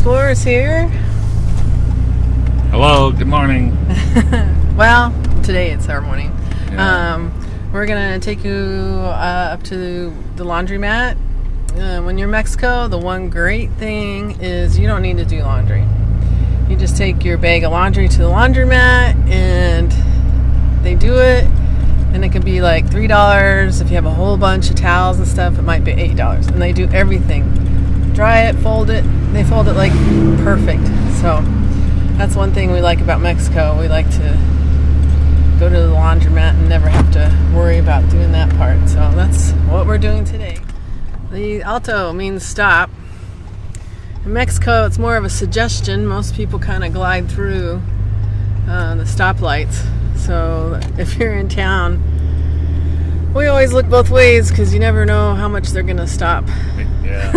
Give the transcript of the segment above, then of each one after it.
Explorers here. Hello, good morning. Well, today it's our morning. Yeah. We're gonna take you up to the laundromat. When you're in Mexico, the one great thing is you don't need to do laundry. You just take your bag of laundry to the laundromat and they do it, and it can be like $3. If you have a whole bunch of towels and stuff, it might be $8, and they do everything. Dry it, fold it. They fold it like perfect. So that's one thing we like about Mexico. We like to go to the laundromat and never have to worry about doing that part. So that's what we're doing today. The alto means stop. In Mexico, it's more of a suggestion. Most people kind of glide through the stoplights. So if you're in town, we always look both ways because you never know how much they're going to stop. Yeah.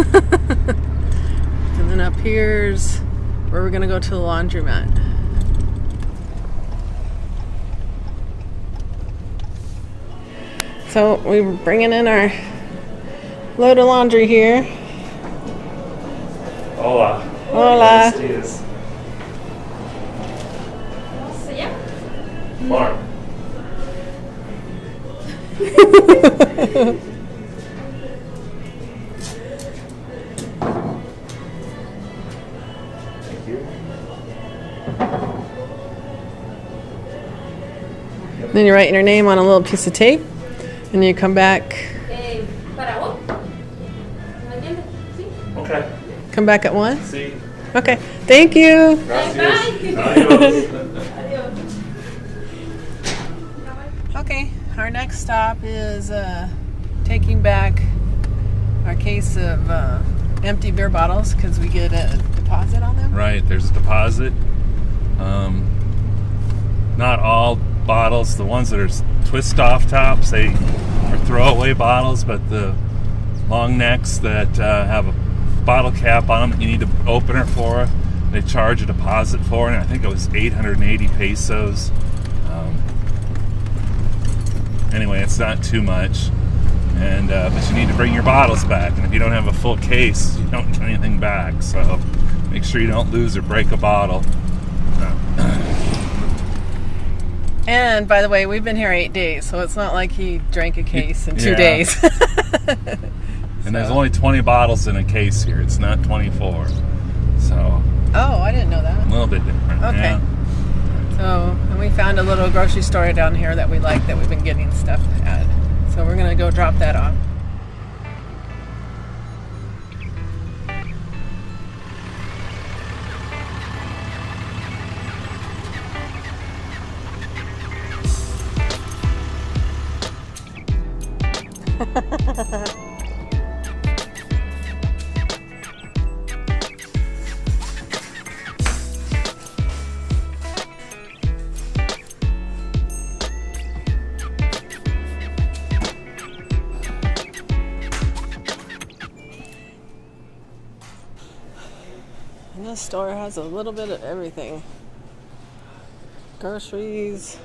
And then up here's where we're going to go to the laundromat. So we're bringing in our load of laundry here. Hola. Hola. Mark. Thank you. Then you write your name on a little piece of tape, and you come back. Okay. Come back at 1? See. Okay. Thank you. Gracias. Adios. Okay. Our next stop is taking back our case of empty beer bottles because we get a deposit on them. Right, there's a deposit. Not all bottles, the ones that are twist off tops, they are throwaway bottles, but the long necks that have a bottle cap on them that you need to open it for, they charge a deposit for, and I think it was 880 pesos. Anyway, it's not too much, and but you need to bring your bottles back, and if you don't have a full case, you don't get anything back, so make sure you don't lose or break a bottle. And by the way, we've been here 8 days, so it's not like he drank a case in 2 Yeah. days. And there's only 20 bottles in a case here. It's not 24. So, Oh, I didn't know that. a little bit different. Okay. Yeah. So, and we found a little grocery store down here that we like that we've been getting stuff at. So we're going to go drop that off. And this store has a little bit of everything. Groceries,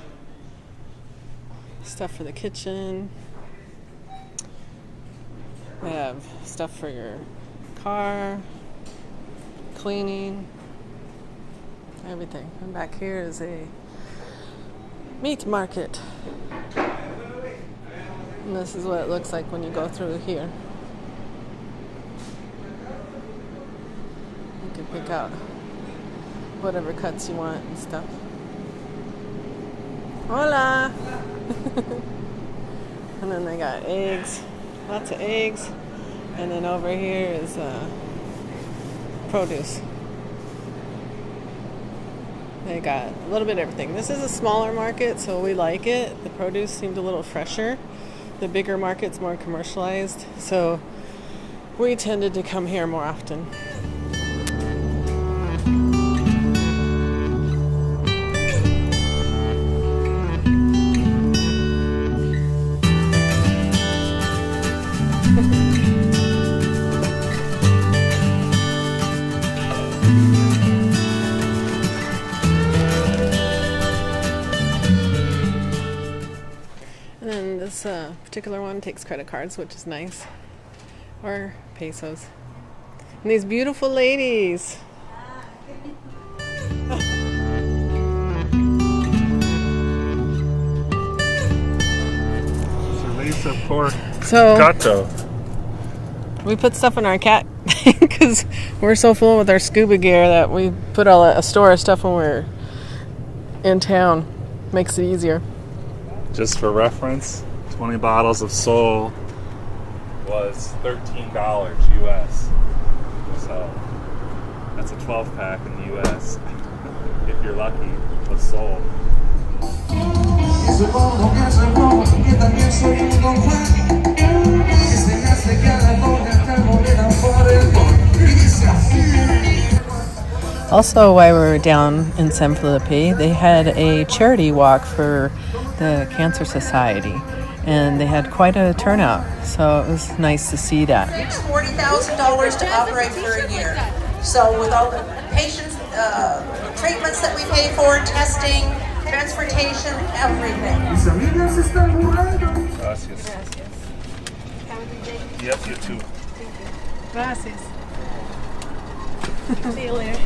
stuff for the kitchen. They have stuff for your car, cleaning, everything. And back here is a meat market. And this is what it looks like when you go through here. You can pick out whatever cuts you want and stuff. Hola! And then they got eggs, lots of eggs. And then over here is produce. They got a little bit of everything. This is a smaller market, so we like it. The produce seemed a little fresher. The bigger market's more commercialized, so we tended to come here more often. This particular one takes credit cards, which is nice, or pesos. And these beautiful ladies. It's a poor So goto. we put stuff in our cat because we're so full with our scuba gear that we put a store of stuff when we're in town. Makes it easier. Just for reference, 20 bottles of Sol was $13 US. So that's a 12 pack in the US. If you're lucky, of Sol. Also, while we were down in San Felipe, they had a charity walk for the Cancer Society, and they had quite a turnout, so it was nice to see that. It's $40,000 to operate for a year. So with all the patients, treatments that we pay for, testing, transportation, everything. Gracias. Yep, you too. Gracias. See you later.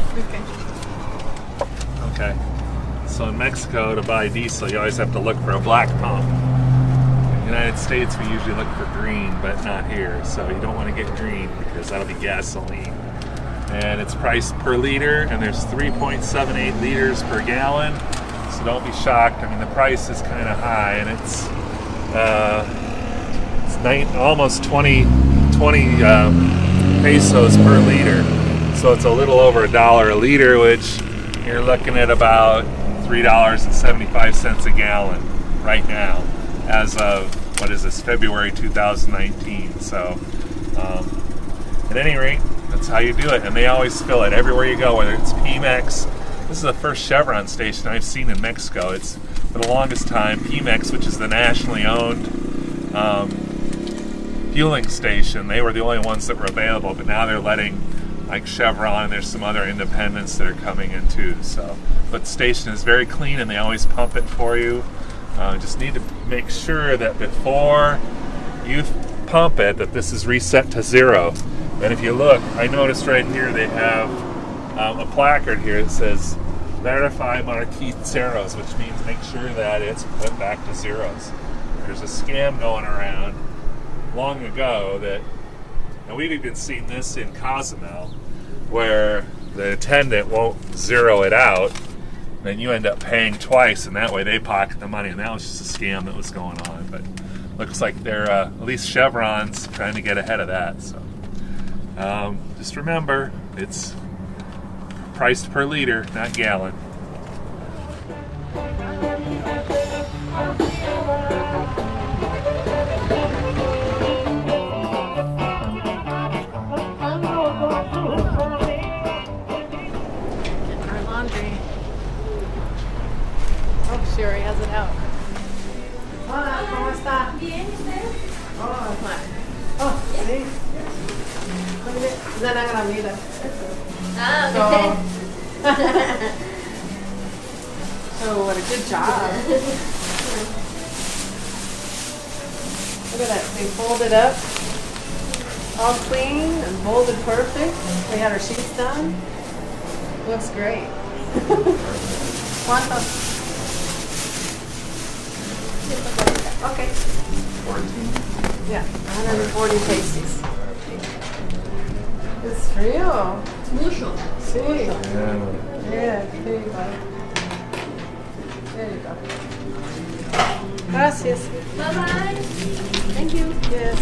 Okay. So in Mexico, to buy diesel, you always have to look for a black pump. In the United States, we usually look for green, but not here. So you don't want to get green because that'll be gasoline. And it's priced per liter, and there's 3.78 liters per gallon. So don't be shocked. I mean, the price is kind of high, and it's almost 20 pesos per liter. So it's a little over $1 a liter, which you're looking at about $3.75 a gallon right now, as of, what is this, February 2019. So at any rate, that's how you do it. And they always fill it everywhere you go, whether it's Pemex. This is the first Chevron station I've seen in Mexico. It's, for the longest time, Pemex, which is the nationally owned fueling station. They were the only ones that were available, but now they're letting, like Chevron, and there's some other independents that are coming in too. So, but the station is very clean, and they always pump it for you. Just need to make sure that before you pump it, that this is reset to 0. And if you look, I noticed right here they have a placard here that says "Verify Marquis Zeros," which means make sure that it's put back to zeros. There's a scam going around long ago that, and we've even seen this in Cozumel, where the attendant won't zero it out, then you end up paying twice, and that way they pocket the money, and that was just a scam that was going on. But looks like they're, at least Chevron's trying to get ahead of that. So just remember, it's priced per liter, not gallon. She already has it out. Hola, ¿cómo está? Bien, ¿usted? Oh, sí. Nana Gramida. Ah, okay. So, what a good job. Look at that. They folded up. All clean and folded perfect. We had our sheets done. Looks great. ¿Cuánto? Okay. 14? Yeah, 140 pesos. Es frío. mucho. Sí. Yeah. Yeah, there you go. There you go. Gracias. Bye bye. Thank you. Yes.